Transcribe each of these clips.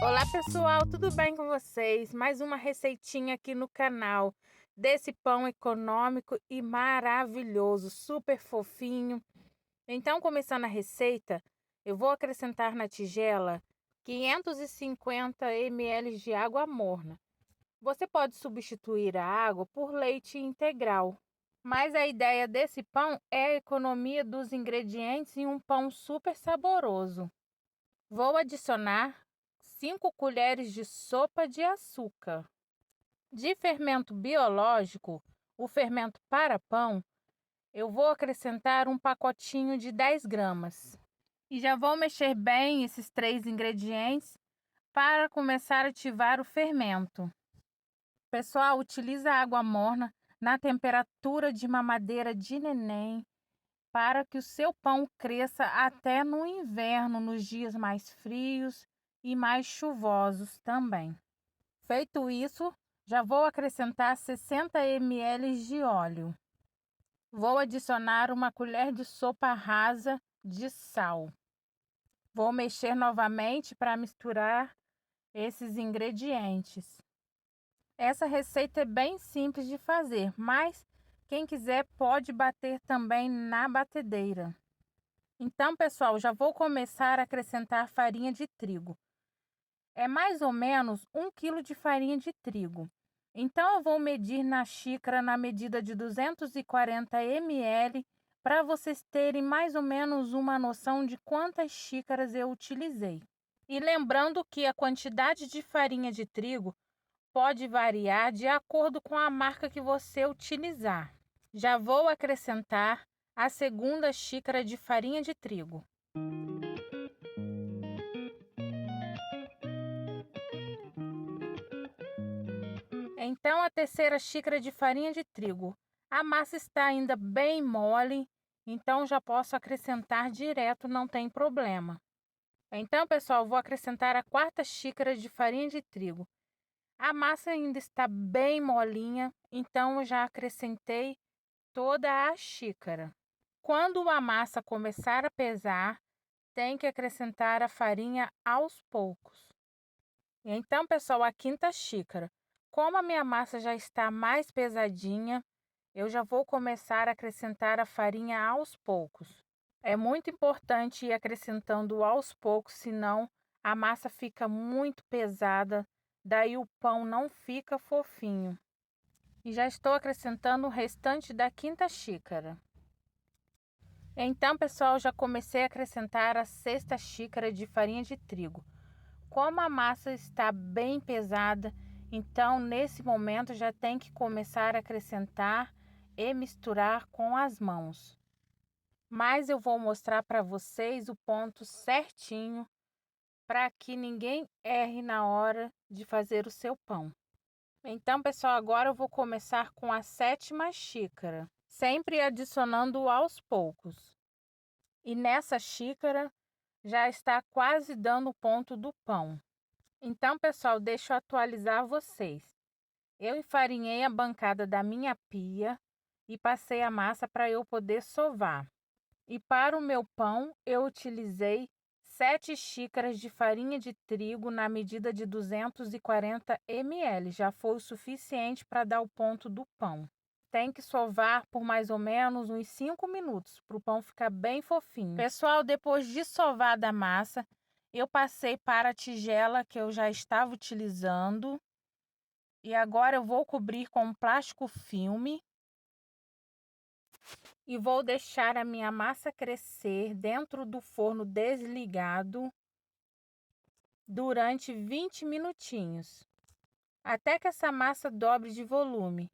Olá pessoal, tudo bem com vocês? Mais uma receitinha aqui no canal desse pão econômico e maravilhoso, super fofinho. Então, começando a receita, eu vou acrescentar na tigela 550 ml de água morna. Você pode substituir a água por leite integral, mas a ideia desse pão é a economia dos ingredientes em um pão super saboroso. Vou adicionar 5 colheres de sopa de açúcar. De fermento biológico, o fermento para pão, eu vou acrescentar um pacotinho de 10 gramas. E já vou mexer bem esses 3 ingredientes para começar a ativar o fermento. Pessoal, utiliza água morna na temperatura de mamadeira de neném para que o seu pão cresça até no inverno, nos dias mais frios e mais chuvosos também. Feito isso, já vou acrescentar 60 ml de óleo. Vou adicionar uma colher de sopa rasa de sal. Vou mexer novamente para misturar esses ingredientes. Essa receita é bem simples de fazer, mas quem quiser pode bater também na batedeira. Então, pessoal, já vou começar a acrescentar farinha de trigo. É mais ou menos 1 kg de farinha de trigo. Então, eu vou medir na xícara na medida de 240 ml para vocês terem mais ou menos uma noção de quantas xícaras eu utilizei. E lembrando que a quantidade de farinha de trigo pode variar de acordo com a marca que você utilizar. Já vou acrescentar a segunda xícara de farinha de trigo. Então, a terceira xícara de farinha de trigo. A massa está ainda bem mole, então já posso acrescentar direto, não tem problema. Então, pessoal, vou acrescentar a quarta xícara de farinha de trigo. A massa ainda está bem molinha, então eu já acrescentei toda a xícara. Quando a massa começar a pesar, tem que acrescentar a farinha aos poucos. Então, pessoal, a quinta xícara. Como a minha massa já está mais pesadinha, eu já vou começar a acrescentar a farinha aos poucos. É muito importante ir acrescentando aos poucos, senão a massa fica muito pesada, daí o pão não fica fofinho. E já estou acrescentando o restante da quinta xícara. Então, pessoal, já comecei a acrescentar a sexta xícara de farinha de trigo. Como a massa está bem pesada, então nesse momento já tem que começar a acrescentar e misturar com as mãos. Mas eu vou mostrar para vocês o ponto certinho para que ninguém erre na hora de fazer o seu pão. Então, pessoal, agora eu vou começar com a sétima xícara, sempre adicionando aos poucos. E nessa xícara já está quase dando o ponto do pão. Então, pessoal, deixa eu atualizar vocês. Eu enfarinhei a bancada da minha pia e passei a massa para eu poder sovar. E para o meu pão, eu utilizei 7 xícaras de farinha de trigo na medida de 240 ml. Já foi o suficiente para dar o ponto do pão. Tem que sovar por mais ou menos uns 5 minutos para o pão ficar bem fofinho. Pessoal, depois de sovada a massa, eu passei para a tigela que eu já estava utilizando. E agora eu vou cobrir com plástico filme. E vou deixar a minha massa crescer dentro do forno desligado durante 20 minutinhos, até que essa massa dobre de volume.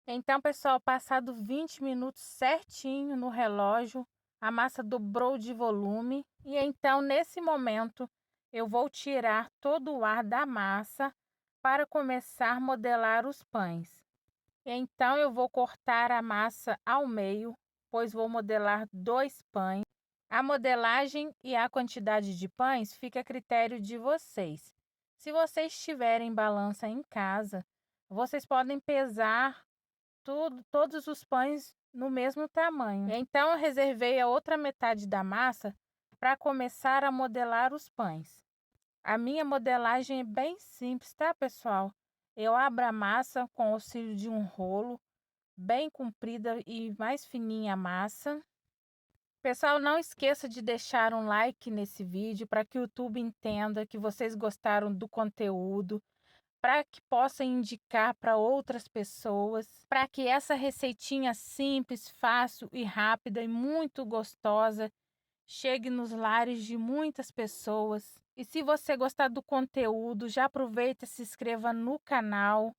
Então, pessoal, passado 20 minutos certinho no relógio, a massa dobrou de volume e então nesse momento eu vou tirar todo o ar da massa para começar a modelar os pães. Então eu vou cortar a massa ao meio, pois vou modelar 2 pães. A modelagem e a quantidade de pães fica a critério de vocês. Se vocês tiverem balança em casa, vocês podem pesar todos os pães no mesmo tamanho. Então eu reservei a outra metade da massa para começar a modelar os pães. A minha modelagem é bem simples, tá, pessoal? Eu abro a massa com o auxílio de um rolo, bem comprida e mais fininha a massa. Pessoal, não esqueça de deixar um like nesse vídeo para que o YouTube entenda que vocês gostaram do conteúdo, para que possa indicar para outras pessoas, para que essa receitinha simples, fácil e rápida e muito gostosa chegue nos lares de muitas pessoas. E se você gostar do conteúdo, já aproveita e se inscreva no canal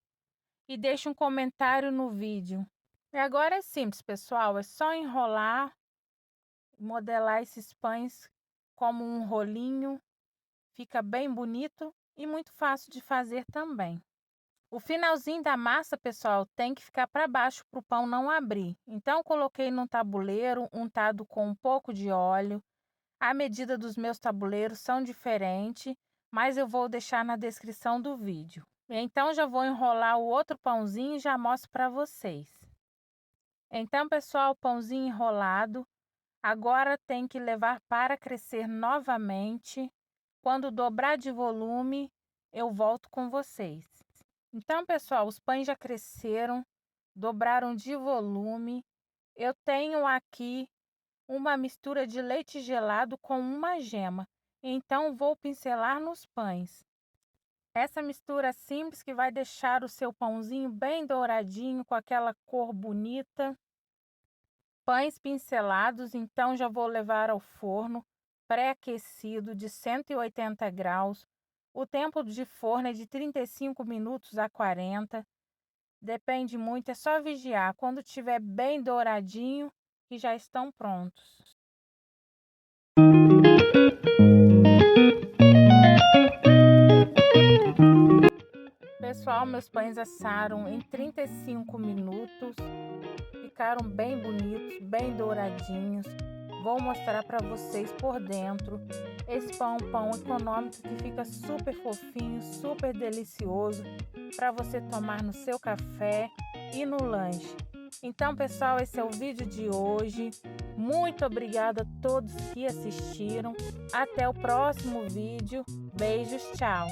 e deixe um comentário no vídeo. E agora é simples, pessoal, é só enrolar, modelar esses pães como um rolinho, fica bem bonito e muito fácil de fazer também. O finalzinho da massa, pessoal, tem que ficar para baixo para o pão não abrir. Então, coloquei num tabuleiro untado com um pouco de óleo. A medida dos meus tabuleiros são diferentes, mas eu vou deixar na descrição do vídeo. Então, já vou enrolar o outro pãozinho e já mostro para vocês. Então, pessoal, o pãozinho enrolado. Agora tem que levar para crescer novamente. Quando dobrar de volume, eu volto com vocês. Então, pessoal, os pães já cresceram, dobraram de volume. Eu tenho aqui uma mistura de leite gelado com uma gema. Então, vou pincelar nos pães. Essa mistura simples que vai deixar o seu pãozinho bem douradinho, com aquela cor bonita. Pães pincelados, então já vou levar ao forno pré-aquecido de 180 graus. O tempo de forno é de 35 minutos a 40. Depende muito, é só vigiar. Quando estiver bem douradinho, que já estão prontos. Pessoal, meus pães assaram em 35 minutos. Ficaram bem bonitos, bem douradinhos. Vou mostrar para vocês por dentro. Esse pão é um pão econômico que fica super fofinho, super delicioso para você tomar no seu café e no lanche. Então, pessoal, esse é o vídeo de hoje. Muito obrigada a todos que assistiram. Até o próximo vídeo. Beijos, tchau!